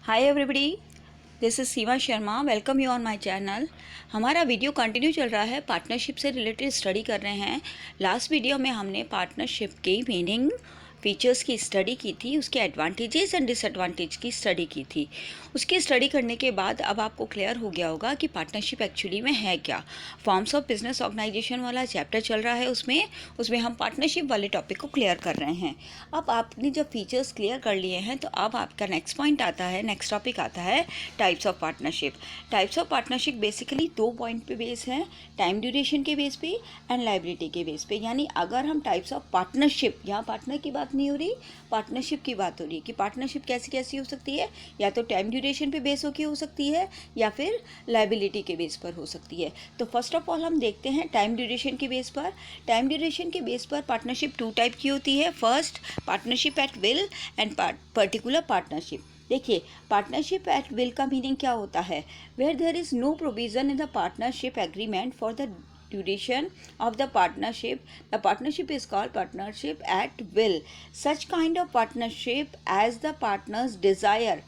Hi everybody, this is Seema Sharma. Welcome you on my channel. हमारा video continue चल रहा है, पार्टनरशिप से रिलेटेड स्टडी कर रहे हैं। लास्ट वीडियो में हमने पार्टनरशिप की मीनिंग, फीचर्स की स्टडी की थी, उसके एडवांटेजेस एंड डिसएडवांटेज की स्टडी की थी। उसकी स्टडी करने के बाद अब आपको क्लियर हो गया होगा कि पार्टनरशिप एक्चुअली में है क्या। फॉर्म्स ऑफ बिजनेस ऑर्गेनाइजेशन वाला चैप्टर चल रहा है, उसमें हम पार्टनरशिप वाले टॉपिक को क्लियर कर रहे हैं। अब आपने जब फीचर्स क्लियर कर लिए हैं तो अब आपका नेक्स्ट पॉइंट आता है, नेक्स्ट टॉपिक आता है types of partnership. Types of partnership basically 2 point पे बेस है, टाइम ड्यूरेशन के बेस पे एंड लायबिलिटी के बेस पे। यानी अगर हम टाइप्स ऑफ पार्टनरशिप, यहाँ पार्टनर की बात नहीं हो रही, पार्टनरशिप की बात हो रही है कि पार्टनरशिप कैसी कैसी हो सकती है, या तो टाइम ड्यूरेशन पे बेस होकर हो सकती है या फिर लायबिलिटी के बेस पर हो सकती है। तो फर्स्ट ऑफ ऑल हम देखते हैं टाइम ड्यूरेशन के बेस पर। टाइम ड्यूरेशन के बेस पर पार्टनरशिप 2 टाइप की होती है। First, partnership at will and particular partnership. देखिए, पार्टनरशिप एट विल का मीनिंग क्या होता है? Where there is no provision in the partnership agreement for the duration of the partnership is called partnership at will. Such kind of partnership as the partners desire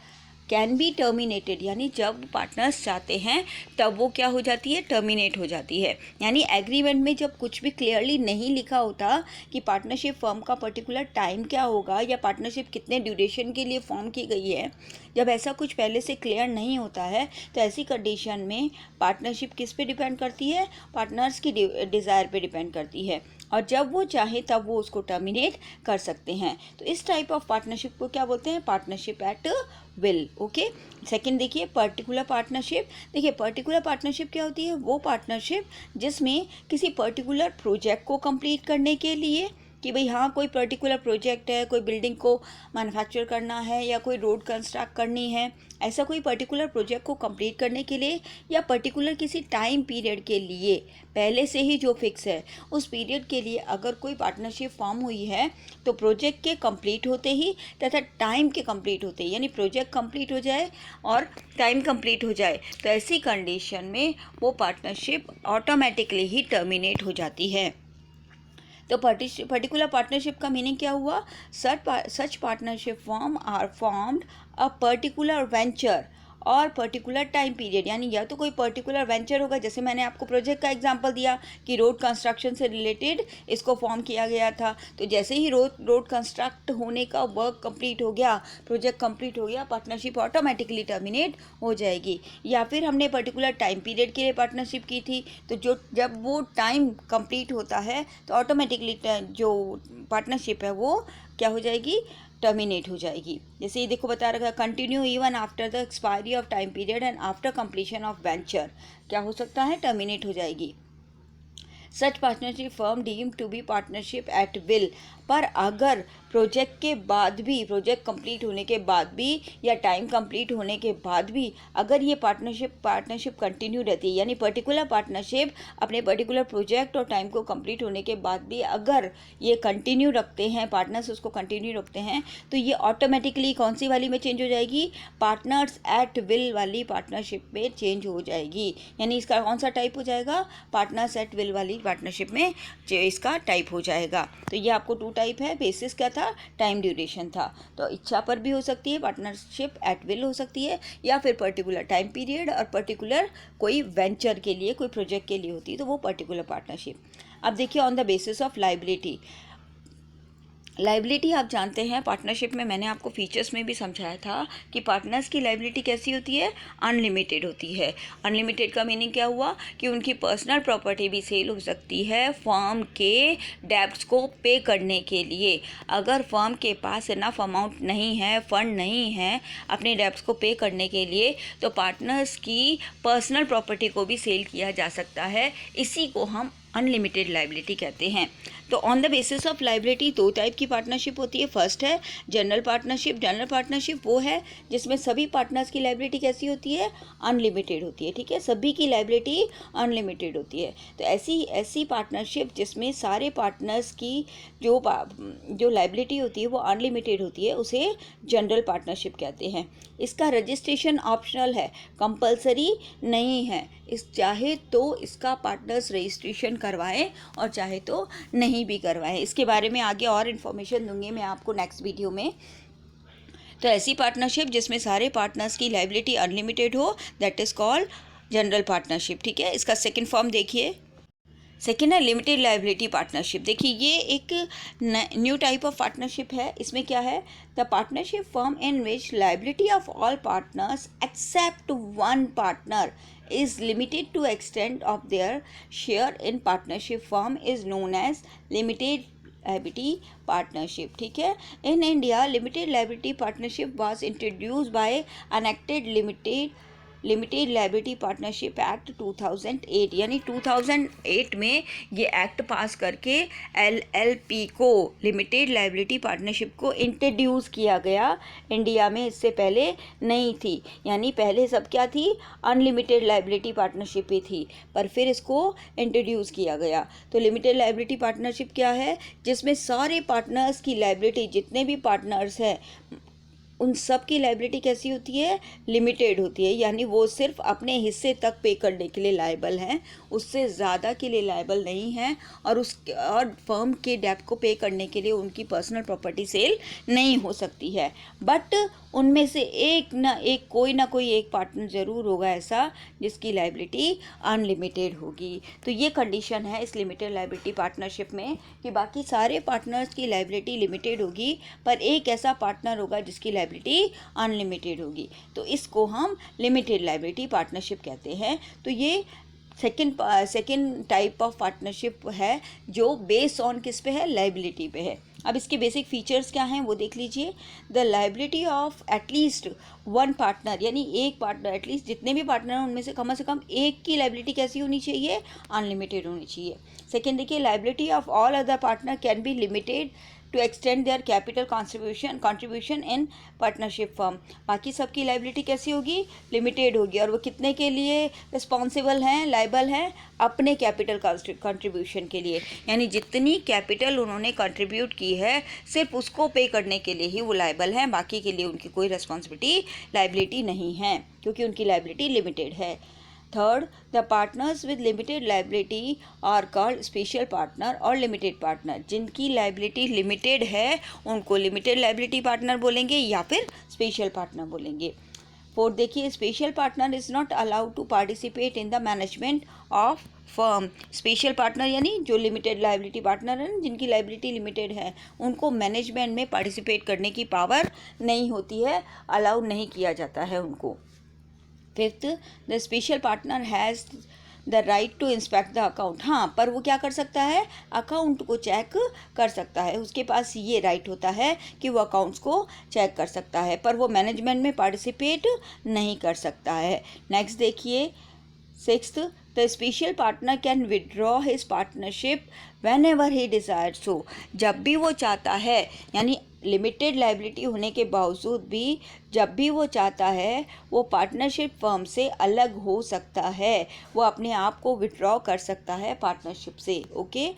can be terminated, यानी जब partners चाहते हैं तब वो क्या हो जाती है, टर्मिनेट हो जाती है। यानी एग्रीमेंट में जब कुछ भी क्लियरली नहीं लिखा होता कि पार्टनरशिप फॉर्म का पर्टिकुलर टाइम क्या होगा या पार्टनरशिप कितने ड्यूरेशन के लिए फॉर्म की गई है, जब ऐसा कुछ पहले से क्लियर नहीं होता है तो ऐसी कंडीशन में पार्टनरशिप किस पे डिपेंड करती है, पार्टनर्स की डिज़ायर पे डिपेंड करती है, और जब वो चाहे तब वो उसको टर्मिनेट कर सकते हैं। तो इस टाइप ऑफ पार्टनरशिप को क्या बोलते हैं, partnership at will. Okay, second देखिए पर्टिकुलर पार्टनरशिप। देखिए, पर्टिकुलर पार्टनरशिप क्या होती है? वो पार्टनरशिप जिसमें किसी पर्टिकुलर प्रोजेक्ट को कंप्लीट करने के लिए, कि भाई हाँ कोई पर्टिकुलर प्रोजेक्ट है, कोई बिल्डिंग को मैन्युफैक्चर करना है या कोई रोड कंस्ट्रक्ट करनी है, ऐसा कोई पर्टिकुलर प्रोजेक्ट को कंप्लीट करने के लिए या पर्टिकुलर किसी टाइम पीरियड के लिए पहले से ही जो फिक्स है उस पीरियड के लिए अगर कोई पार्टनरशिप फॉर्म हुई है तो प्रोजेक्ट के कंप्लीट होते ही तथा टाइम के कंप्लीट होते ही, यानी प्रोजेक्ट कंप्लीट हो जाए और टाइम कंप्लीट हो जाए, तो ऐसी कंडीशन में वो पार्टनरशिप ऑटोमेटिकली ही टर्मिनेट हो जाती है। तो पर्टिकुलर पार्टनरशिप का मीनिंग क्या हुआ? Such partnership form are formed a particular venture और पर्टिकुलर टाइम पीरियड। यानी या तो कोई पर्टिकुलर वेंचर होगा, जैसे मैंने आपको प्रोजेक्ट का एग्जांपल दिया कि रोड कंस्ट्रक्शन से रिलेटेड इसको फॉर्म किया गया था, तो जैसे ही रोड कंस्ट्रक्ट होने का वर्क कंप्लीट हो गया, प्रोजेक्ट कंप्लीट हो गया, पार्टनरशिप ऑटोमेटिकली टर्मिनेट हो जाएगी। या फिर हमने पर्टिकुलर टाइम पीरियड के लिए पार्टनरशिप की थी, तो जब वो टाइम कंप्लीट होता है तो ऑटोमेटिकली जो पार्टनरशिप है वो क्या हो जाएगी, टर्मिनेट हो जाएगी। जैसे ये देखो बता रखा है, continue even after the expiry of time period and after completion of venture, क्या हो सकता है, टर्मिनेट हो जाएगी। Such partnership firm deemed to be partnership at will. पर अगर प्रोजेक्ट के बाद भी, प्रोजेक्ट कंप्लीट होने के बाद भी या टाइम कंप्लीट होने के बाद भी अगर ये पार्टनरशिप कंटिन्यू रहती है, यानी पर्टिकुलर पार्टनरशिप अपने पर्टिकुलर प्रोजेक्ट और टाइम को कंप्लीट होने के बाद भी अगर ये कंटिन्यू रखते हैं, पार्टनर्स उसको कंटिन्यू रखते हैं, तो ये ऑटोमेटिकली कौन सी वाली में चेंज हो जाएगी, पार्टनर्स एट विल वाली पार्टनरशिप में चेंज हो जाएगी। यानी इसका कौन सा टाइप हो जाएगा, पार्टनर्स एट विल वाली पार्टनरशिप में इसका टाइप हो जाएगा। तो ये आपको 2 टाइप है। बेसिस क्या था, टाइम ड्यूरेशन था। तो इच्छा पर भी हो सकती है, पार्टनरशिप एट विल हो सकती है, या फिर पर्टिकुलर टाइम पीरियड और पर्टिकुलर कोई वेंचर के लिए, कोई प्रोजेक्ट के लिए होती है, तो वो पर्टिकुलर पार्टनरशिप। अब देखिए on the basis of liability. Liability आप जानते हैं, पार्टनरशिप में मैंने आपको फीचर्स में भी समझाया था कि पार्टनर्स की लायबिलिटी कैसी होती है, अनलिमिटेड होती है। अनलिमिटेड का मीनिंग क्या हुआ कि उनकी पर्सनल प्रॉपर्टी भी सेल हो सकती है फर्म के डेब्ट्स को पे करने के लिए। अगर फर्म के पास इनफ अमाउंट नहीं है, फंड नहीं है अपने डेब्ट्स को पे करने के लिए, तो पार्टनर्स की पर्सनल प्रॉपर्टी को भी सेल किया जा सकता है। इसी को हम अनलिमिटेड लायबिलिटी कहते हैं। तो on the basis of liability 2 type की पार्टनरशिप होती है। फर्स्ट है जनरल पार्टनरशिप। जनरल पार्टनरशिप वो है जिसमें सभी पार्टनर्स की लायबिलिटी कैसी होती है, अनलिमिटेड होती है। ठीक है, सभी की लायबिलिटी अनलिमिटेड होती है। तो ऐसी पार्टनरशिप जिसमें सारे पार्टनर्स की जो लायबिलिटी होती है वो अनलिमिटेड होती है, उसे जनरल पार्टनरशिप कहते हैं। इसका रजिस्ट्रेशन ऑप्शनल है, कंपलसरी नहीं है। चाहे तो इसका पार्टनर्स रजिस्ट्रेशन करवाएं और चाहे तो नहीं भी करवाएं। इसके बारे में आगे और इन्फॉर्मेशन दूंगी मैं आपको नेक्स्ट वीडियो में। तो ऐसी पार्टनरशिप जिसमें सारे पार्टनर्स की लाइबिलिटी अनलिमिटेड हो, that is called general partnership. ठीक है, इसका सेकंड फॉर्म देखिए। सेकेंड है लिमिटेड लाइबिलिटी पार्टनरशिप। देखिए ये एक न्यू टाइप ऑफ पार्टनरशिप है। इसमें क्या है, the partnership firm in which liability of all partners except one partner is limited to extent of their share in partnership firm is known as limited liability partnership। ठीक है, in India limited liability partnership was introduced by enacted limited liability partnership act 2008, यानी 2008 में ये act पास करके LLP को, limited liability partnership को introduce किया गया इंडिया में। इससे पहले नहीं थी, यानी पहले सब क्या थी, अनलिमिटेड लाइबिलिटी पार्टनरशिप ही थी, पर फिर इसको इंट्रोड्यूस किया गया। तो लिमिटेड लाइबिलिटी पार्टनरशिप क्या है, जिसमें सारे पार्टनर्स की लाइबिलिटी, जितने भी पार्टनर्स हैं उन सब की लाइबिलिटी कैसी होती है, लिमिटेड होती है, यानी वो सिर्फ अपने हिस्से तक पे करने के लिए लायबल हैं, उससे ज़्यादा के लिए लायबल नहीं हैं, और फर्म के डेब्ट को पे करने के लिए उनकी पर्सनल प्रॉपर्टी सेल नहीं हो सकती है। बट उनमें से कोई ना कोई एक पार्टनर ज़रूर होगा ऐसा जिसकी लाइबिलिटी अनलिमिटेड होगी। तो ये कंडीशन है इस लिमिटेड लाइबिलिटी पार्टनरशिप में कि बाकी सारे पार्टनर्स की लाइबिलिटी लिमिटेड होगी, पर एक ऐसा पार्टनर होगा जिसकी लाइबिलिटी अनलिमिटेड होगी। तो इसको हम लिमिटेड लाइबिलिटी पार्टनरशिप कहते हैं। तो ये सेकेंड टाइप ऑफ पार्टनरशिप है जो बेस ऑन किस पे है, लाइबिलिटी पे है। अब इसके बेसिक फीचर्स क्या हैं वो देख लीजिए। The liability of at least one partner, यानी एक पार्टनर, एटलीस्ट जितने भी पार्टनर हैं उनमें से कम एक की लाइबिलिटी कैसी होनी चाहिए, अनलिमिटेड होनी चाहिए। सेकेंड देखिए, liability of all other partner can be limited to extend their capital contribution in partnership firm. बाकी सबकी लाइबिलिटी कैसी होगी, लिमिटेड होगी, और वो कितने के लिए रिस्पॉन्सिबल हैं, लाइबल हैं, अपने कैपिटल कंट्रीब्यूशन के लिए, यानी जितनी कैपिटल उन्होंने कंट्रीब्यूट की है सिर्फ उसको पे करने के लिए ही वो लाइबल हैं, बाकी के लिए उनकी कोई रिस्पॉन्सिबिलिटी लाइबिलिटी नहीं है, क्योंकि उनकी लाइबिलिटी लिमिटेड है। Third, the partners with limited liability are called special partner और लिमिटेड पार्टनर। जिनकी लाइबिलिटी लिमिटेड है उनको लिमिटेड लाइबिलिटी पार्टनर बोलेंगे या फिर स्पेशल पार्टनर बोलेंगे। फोर्थ देखिए, special partner is not allowed to participate in the management of firm. Special partner यानी जो लिमिटेड लाइबिलिटी पार्टनर है, जिनकी लाइबिलिटी लिमिटेड है, उनको मैनेजमेंट में पार्टिसिपेट करने की पावर नहीं होती है, अलाउ नहीं किया जाता है उनको। Fifth, the special partner has the right to inspect the account. हाँ, पर वो क्या कर सकता है, अकाउंट को चेक कर सकता है, उसके पास ये राइट होता है कि वो अकाउंट्स को चेक कर सकता है, पर वो मैनेजमेंट में पार्टिसिपेट नहीं कर सकता है। नेक्स्ट देखिए, sixth, the special partner can withdraw his partnership when ever he desire so. जब भी वो चाहता है, यानी लिमिटेड लाइबिलिटी होने के बावजूद भी जब भी वो चाहता है वो पार्टनरशिप फर्म से अलग हो सकता है, वो अपने आप को विड्रॉ कर सकता है पार्टनरशिप से। ओके।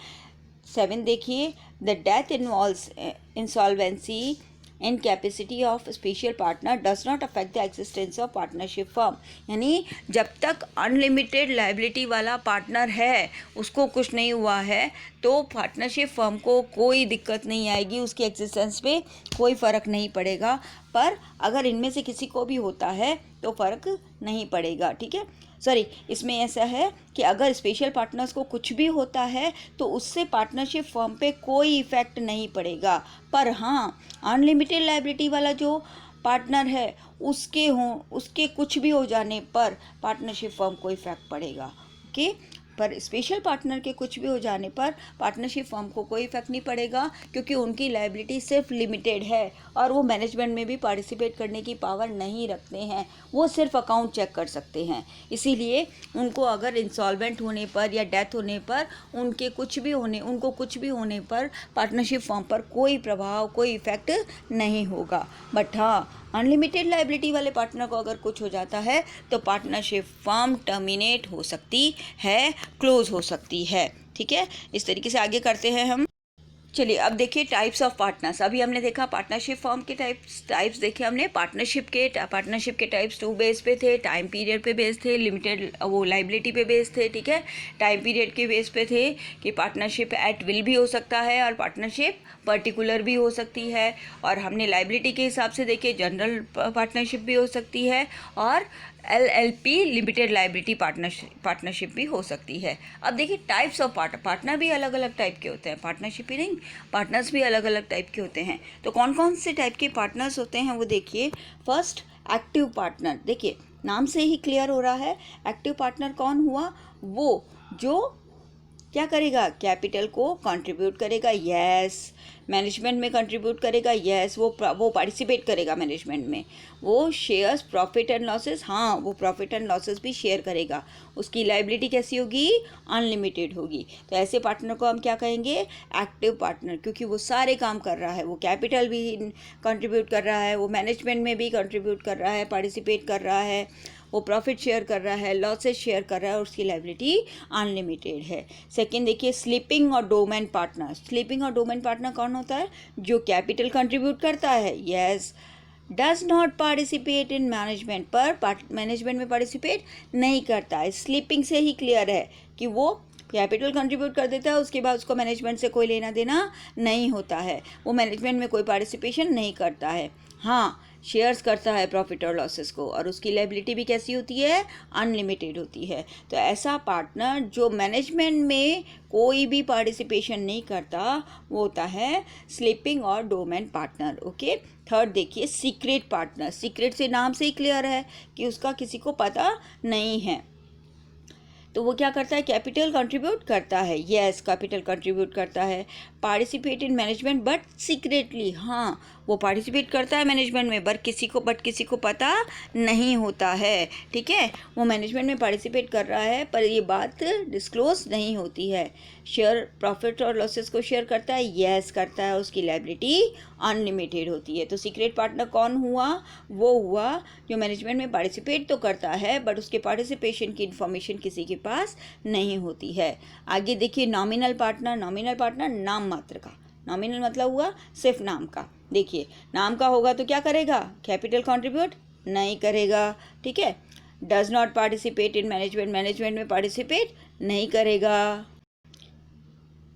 7 देखिए, the death involves insolvency incapacity of special partner does not affect the existence of partnership firm. यानी जब तक अनलिमिटेड लाइबिलिटी वाला पार्टनर है, उसको कुछ नहीं हुआ है, तो पार्टनरशिप फर्म को कोई दिक्कत नहीं आएगी, उसकी एग्जिस्टेंस पे कोई फ़र्क नहीं पड़ेगा। पर अगर इनमें से किसी को भी होता है तो फ़र्क नहीं पड़ेगा। ठीक है, सॉरी, इसमें ऐसा है कि अगर स्पेशल पार्टनर्स को कुछ भी होता है तो उससे पार्टनरशिप फर्म पे कोई इफ़ेक्ट नहीं पड़ेगा। पर हाँ, अनलिमिटेड लाइबिलिटी वाला जो पार्टनर है उसके कुछ भी हो जाने पर पार्टनरशिप फर्म को इफ़ेक्ट पड़ेगा। ओके, पर स्पेशल पार्टनर के कुछ भी हो जाने पर पार्टनरशिप फर्म को कोई इफेक्ट नहीं पड़ेगा, क्योंकि उनकी लायबिलिटी सिर्फ लिमिटेड है और वो मैनेजमेंट में भी पार्टिसिपेट करने की पावर नहीं रखते हैं, वो सिर्फ अकाउंट चेक कर सकते हैं। इसीलिए उनको अगर इंसॉल्वेंट होने पर या डेथ होने पर उनको कुछ भी होने पर पार्टनरशिप फर्म पर कोई प्रभाव, कोई इफेक्ट नहीं होगा। बट हाँ, अनलिमिटेड लायबिलिटी वाले पार्टनर को अगर कुछ हो जाता है तो पार्टनरशिप फर्म टर्मिनेट हो सकती है, क्लोज हो सकती है। ठीक है, इस तरीके से आगे करते हैं हम। चलिए अब देखिए टाइप्स ऑफ पार्टनर्स। अभी हमने देखा पार्टनरशिप फॉर्म के टाइप्स देखे हमने। पार्टनरशिप के टाइप्स 2 बेस पे थे, टाइम पीरियड पे बेस थे, लिमिटेड वो लाइबिलिटी पे बेस थे, ठीक है। टाइम पीरियड के बेस पे थे कि पार्टनरशिप एट विल भी हो सकता है और पार्टनरशिप पर्टिकुलर भी हो सकती है। और हमने लाइबिलिटी के हिसाब से देखे जनरल पार्टनरशिप भी हो सकती है और LLP लिमिटेड लाइबिलिटी पार्टनरशिप भी हो सकती है। अब देखिए टाइप्स ऑफ पार्टनर भी अलग अलग टाइप के होते हैं, पार्टनरशिप ही नहीं, पार्टनर्स भी अलग अलग टाइप के होते हैं। तो कौन कौन से टाइप के पार्टनर्स होते हैं वो देखिए। फर्स्ट एक्टिव पार्टनर, देखिए नाम से ही क्लियर हो रहा है एक्टिव पार्टनर कौन हुआ, वो जो क्या करेगा, कैपिटल को कंट्रीब्यूट करेगा, यस। मैनेजमेंट में कंट्रीब्यूट करेगा, यस। वो पार्टिसिपेट करेगा मैनेजमेंट में। वो शेयर्स प्रॉफिट एंड लॉसेस, हाँ वो प्रॉफिट एंड लॉसेस भी शेयर करेगा। उसकी लाइबिलिटी कैसी होगी, अनलिमिटेड होगी। तो ऐसे पार्टनर को हम क्या कहेंगे, एक्टिव पार्टनर, क्योंकि वो सारे काम कर रहा है। वो कैपिटल भी कंट्रीब्यूट कर रहा है, वो मैनेजमेंट में भी कंट्रीब्यूट कर रहा है, पार्टिसिपेट कर रहा है, वो प्रॉफिट शेयर कर रहा है, लॉसेस शेयर कर रहा है और उसकी लाइबिलिटी अनलिमिटेड है। सेकंड देखिए स्लीपिंग और डोमेन पार्टनर। स्लीपिंग और डोमेन पार्टनर कौन होता है, जो कैपिटल कंट्रीब्यूट करता है, yes, does not participate in management, पर मैनेजमेंट में पार्टिसिपेट नहीं करता है। स्लीपिंग से ही क्लियर है कि वो कैपिटल कंट्रीब्यूट कर देता है, उसके बाद उसको मैनेजमेंट से कोई लेना देना नहीं होता है, वो मैनेजमेंट में कोई पार्टिसिपेशन नहीं करता है। हाँ शेयर्स करता है प्रॉफिट और लॉसेस को, और उसकी लायबिलिटी भी कैसी होती है, अनलिमिटेड होती है। तो ऐसा पार्टनर जो मैनेजमेंट में कोई भी पार्टिसिपेशन नहीं करता वो होता है स्लीपिंग और डोमेन पार्टनर, ओके। थर्ड देखिए सीक्रेट पार्टनर। सीक्रेट से नाम से ही क्लियर है कि उसका किसी को पता नहीं है। तो वो क्या करता है, कैपिटल कंट्रीब्यूट करता है, यस कैपिटल कंट्रीब्यूट करता है। Participate in management but secretly, हाँ वो पार्टिसिपेट करता है मैनेजमेंट में बट किसी को पता नहीं होता है, ठीक है। वो मैनेजमेंट में पार्टिसिपेट कर रहा है पर ये बात डिस्क्लोज नहीं होती है। शेयर प्रॉफिट और लॉसेस को शेयर करता है, यस करता है, उसकी लायबिलिटी अनलिमिटेड होती है। तो सीक्रेट पार्टनर कौन हुआ, वो हुआ जो मैनेजमेंट में पार्टिसिपेट तो करता है बट उसके पार्टिसिपेशन की इन्फॉर्मेशन किसी के पास नहीं होती है। आगे देखिए नॉमिनल पार्टनर। नॉमिनल पार्टनर नाम मात्र का, नॉमिनल मतलब हुआ सिर्फ नाम का। देखिए नाम का होगा तो क्या करेगा, कैपिटल कंट्रीब्यूट नहीं करेगा, ठीक है। Does not participate in management, management में पार्टिसिपेट नहीं करेगा,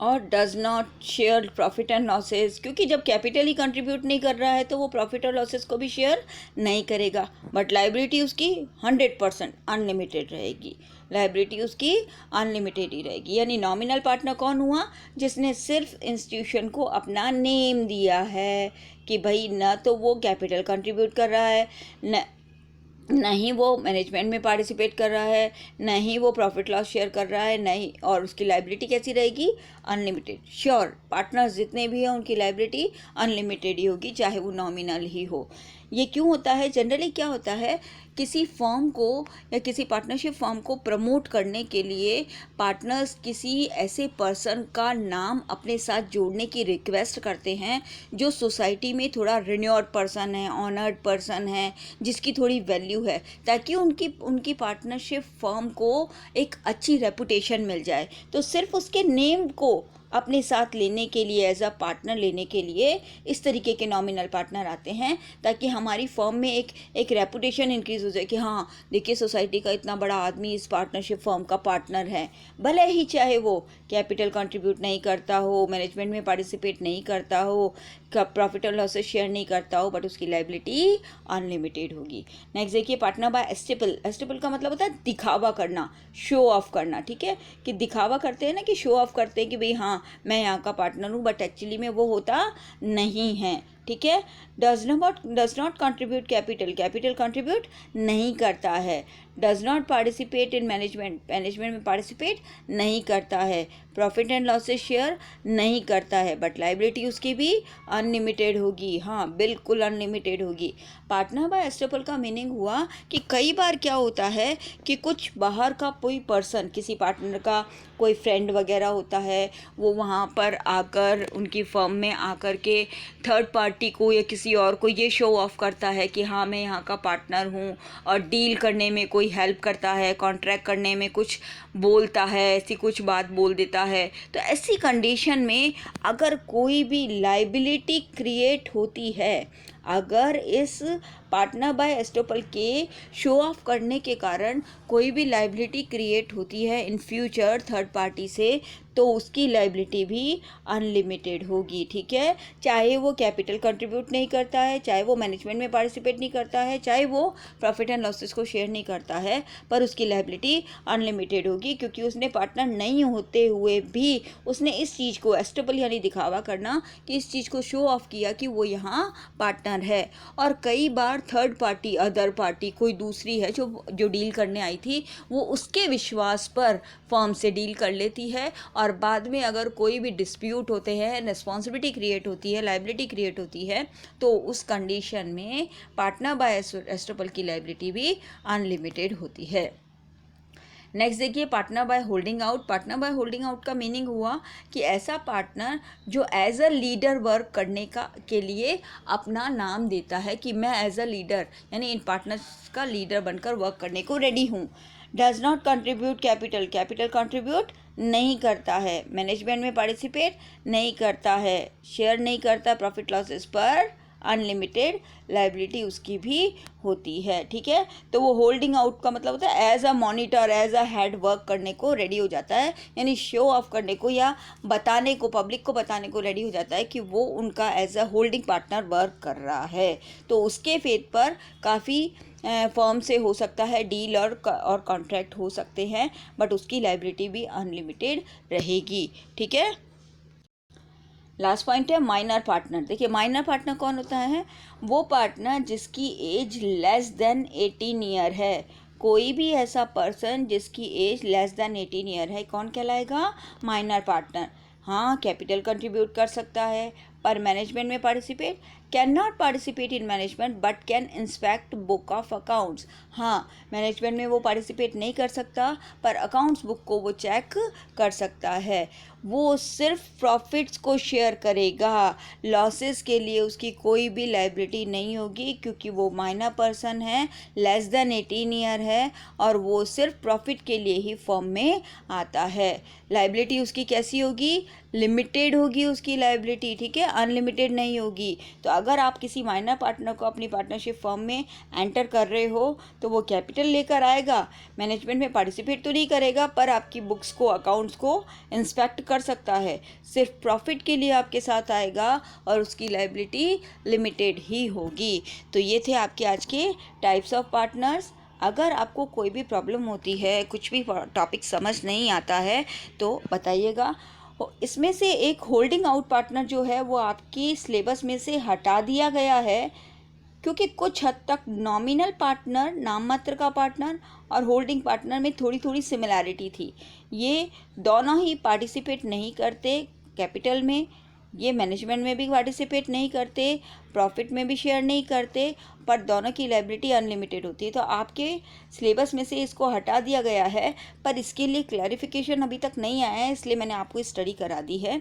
और does not share profit and losses, क्योंकि जब कैपिटल ही कंट्रीब्यूट नहीं कर रहा है तो वो प्रॉफिट और लॉसेस को भी शेयर नहीं करेगा। बट लायबिलिटी उसकी 100% अनलिमिटेड रहेगी, लायबिलिटी उसकी अनलिमिटेड ही रहेगी। यानी नॉमिनल पार्टनर कौन हुआ, जिसने सिर्फ इंस्टीट्यूशन को अपना नेम दिया है कि भाई न तो वो कैपिटल कंट्रीब्यूट कर रहा है, न ही वो मैनेजमेंट में पार्टिसिपेट कर रहा है, न ही वो प्रॉफिट लॉस शेयर कर रहा है, नहीं, और उसकी लायबिलिटी कैसी रहेगी, अनलिमिटेड। श्योर पार्टनर्स जितने भी हैं उनकी लायबिलिटी अनलिमिटेड ही होगी, चाहे वो नॉमिनल ही हो। ये क्यों होता है, जनरली क्या होता है, किसी फॉर्म को या किसी पार्टनरशिप फॉर्म को प्रमोट करने के लिए पार्टनर्स किसी ऐसे पर्सन का नाम अपने साथ जोड़ने की रिक्वेस्ट करते हैं जो सोसाइटी में थोड़ा रिन्योर्ड पर्सन है, ऑनर्ड पर्सन है, जिसकी थोड़ी वैल्यू है, ताकि उनकी पार्टनरशिप फॉर्म को एक अच्छी रेपुटेशन मिल जाए। तो सिर्फ उसके नेम को अपने साथ लेने के लिए, एज अ पार्टनर लेने के लिए इस तरीके के नॉमिनल पार्टनर आते हैं, ताकि हमारी फर्म में एक रेपुटेशन इंक्रीज हो जाए कि हाँ देखिए सोसाइटी का इतना बड़ा आदमी इस पार्टनरशिप फर्म का पार्टनर है, भले ही चाहे वो कैपिटल कंट्रीब्यूट नहीं करता हो, मैनेजमेंट में पार्टिसिपेट नहीं करता हो, प्रॉफिट और लॉसेस शेयर नहीं करता हो, बट उसकी लायबिलिटी अनलिमिटेड होगी। नेक्स्ट देखिए पार्टनर बाय एस्टेपल। एस्टेपल का मतलब होता है दिखावा करना, शो ऑफ करना, ठीक है, कि दिखावा करते हैं ना, कि शो ऑफ करते हैं कि भाई हाँ मैं यहाँ का पार्टनर हूँ, बट एक्चुअली में वो होता नहीं है, ठीक है। Does not contribute capital, capital contribute नहीं करता है। Does not participate in management, management में पार्टिसिपेट नहीं करता है। प्रॉफिट एंड लॉसेस शेयर नहीं करता है, बट लायबिलिटी उसकी भी अनलिमिटेड होगी, हाँ बिल्कुल अनलिमिटेड होगी। पार्टनर बाय एस्टेपल का मीनिंग हुआ कि कई बार क्या होता है कि कुछ बाहर का कोई पर्सन, किसी पार्टनर का कोई फ्रेंड वगैरह होता है, वो वहाँ पर आकर उनकी फर्म में आकर के थर्ड पार्टी पार्टी को या किसी और को ये शो ऑफ करता है कि हाँ मैं यहाँ का पार्टनर हूँ, और डील करने में कोई हेल्प करता है, कॉन्ट्रैक्ट करने में कुछ बोलता है, ऐसी कुछ बात बोल देता है, तो ऐसी कंडीशन में अगर कोई भी लाइबिलिटी क्रिएट होती है, अगर इस पार्टनर बाय एस्टोपल के शो ऑफ करने के कारण कोई भी लाइबिलिटी क्रिएट होती है इन फ्यूचर थर्ड पार्टी से, तो उसकी लाइबिलिटी भी अनलिमिटेड होगी। ठीक है, चाहे वो कैपिटल कंट्रीब्यूट नहीं करता है, चाहे वो मैनेजमेंट में पार्टिसिपेट नहीं करता है, चाहे वो प्रॉफिट एंड लॉसेस को शेयर नहीं करता है, पर उसकी लाइबिलिटी अनलिमिटेड होगी, क्योंकि उसने पार्टनर नहीं होते हुए भी उसने इस चीज़ को एस्टोपल यानी दिखावा करना कि इस चीज़ को शो ऑफ किया कि वो यहाँ पार्टनर है। और कई बार थर्ड पार्टी, अदर पार्टी कोई दूसरी है जो डील करने आई थी, वो उसके विश्वास पर फर्म से डील कर लेती है, और बाद में अगर कोई भी डिस्प्यूट होते हैं, रिस्पॉन्सिबिलिटी क्रिएट होती है, लाइबिलिटी क्रिएट होती है, तो उस कंडीशन में पार्टनर बाय एस्टोपल की लाइबिलिटी भी अनलिमिटेड होती है। नेक्स्ट देखिए, partner by holding out. Partner by holding out का मीनिंग हुआ कि ऐसा पार्टनर जो एज अ लीडर वर्क करने के लिए अपना नाम देता है कि मैं एज अ लीडर यानी इन पार्टनर्स का लीडर बनकर वर्क करने को रेडी हूँ। Does not contribute capital, capital contribute नहीं करता है, मैनेजमेंट में पार्टिसिपेट नहीं करता है, शेयर नहीं करता प्रॉफिट लॉसेस पर, अनलिमिटेड लाइबिलिटी उसकी भी होती है। ठीक है, तो वो होल्डिंग आउट का मतलब होता है as a monitor, as a head work करने को रेडी हो जाता है, यानी शो ऑफ करने को या बताने को, पब्लिक को बताने को रेडी हो जाता है कि वो उनका as a holding partner work कर रहा है। तो उसके फेथ पर काफ़ी फर्म से हो सकता है डील और कॉन्ट्रैक्ट हो सकते हैं, बट उसकी लाइबिलिटी भी अनलिमिटेड रहेगी। ठीक है, लास्ट पॉइंट है माइनर पार्टनर। देखिए, माइनर पार्टनर कौन होता है? वो पार्टनर जिसकी एज लेस देन 18 ईयर है। कोई भी ऐसा पर्सन जिसकी एज लेस देन 18 ईयर है कौन कहलाएगा? Minor partner. हाँ, कैपिटल कंट्रीब्यूट कर सकता है, पर मैनेजमेंट में participate can not participate in management but can inspect book of accounts. हाँ, मैनेजमेंट में वो पार्टिसिपेट नहीं कर सकता, पर अकाउंट्स बुक को वो चेक कर सकता है। वो सिर्फ प्रॉफिट्स को शेयर करेगा, लॉसेस के लिए उसकी कोई भी लाइबिलिटी नहीं होगी, क्योंकि वो माइनर पर्सन है, लेस देन 18 ईयर है, और वो सिर्फ प्रॉफिट के लिए ही फर्म में आता है। लाइबिलिटी उसकी कैसी होगी? लिमिटेड होगी उसकी लाइबिलिटी। ठीक है, अनलिमिटेड नहीं होगी। तो अगर आप किसी माइनर पार्टनर को अपनी पार्टनरशिप फर्म में एंटर कर रहे हो, तो वो कैपिटल लेकर आएगा, मैनेजमेंट में पार्टिसिपेट तो नहीं करेगा, पर आपकी बुक्स को, अकाउंट्स को इंस्पेक्ट कर सकता है, सिर्फ प्रॉफिट के लिए आपके साथ आएगा, और उसकी लाइबिलिटी लिमिटेड ही होगी। तो ये थे आपके आज के टाइप्स ऑफ पार्टनर्स। अगर आपको कोई भी प्रॉब्लम होती है, कुछ भी टॉपिक समझ नहीं आता है, तो बताइएगा। इसमें से एक होल्डिंग आउट पार्टनर जो है वो आपकी सिलेबस में से हटा दिया गया है, क्योंकि कुछ हद तक नॉमिनल पार्टनर, नाम मात्र का पार्टनर, और होल्डिंग पार्टनर में थोड़ी थोड़ी सिमिलैरिटी थी। ये दोनों ही पार्टिसिपेट नहीं करते कैपिटल में, ये मैनेजमेंट में भी पार्टिसिपेट नहीं करते, प्रॉफिट में भी शेयर नहीं करते, पर दोनों की लाइबिलिटी अनलिमिटेड होती है। तो आपके सिलेबस में से इसको हटा दिया गया है, पर इसके लिए क्लैरिफिकेशन अभी तक नहीं आया है, इसलिए मैंने आपको स्टडी करा दी है।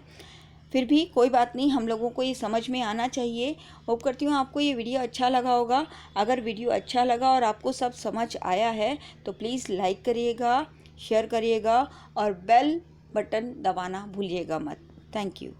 फिर भी कोई बात नहीं, हम लोगों को ये समझ में आना चाहिए। होप करती हूँ आपको ये वीडियो अच्छा लगा होगा। अगर वीडियो अच्छा लगा और आपको सब समझ आया है, तो प्लीज़ लाइक करिएगा, शेयर करिएगा, और बेल बटन दबाना भूलिएगा मत। Thank you.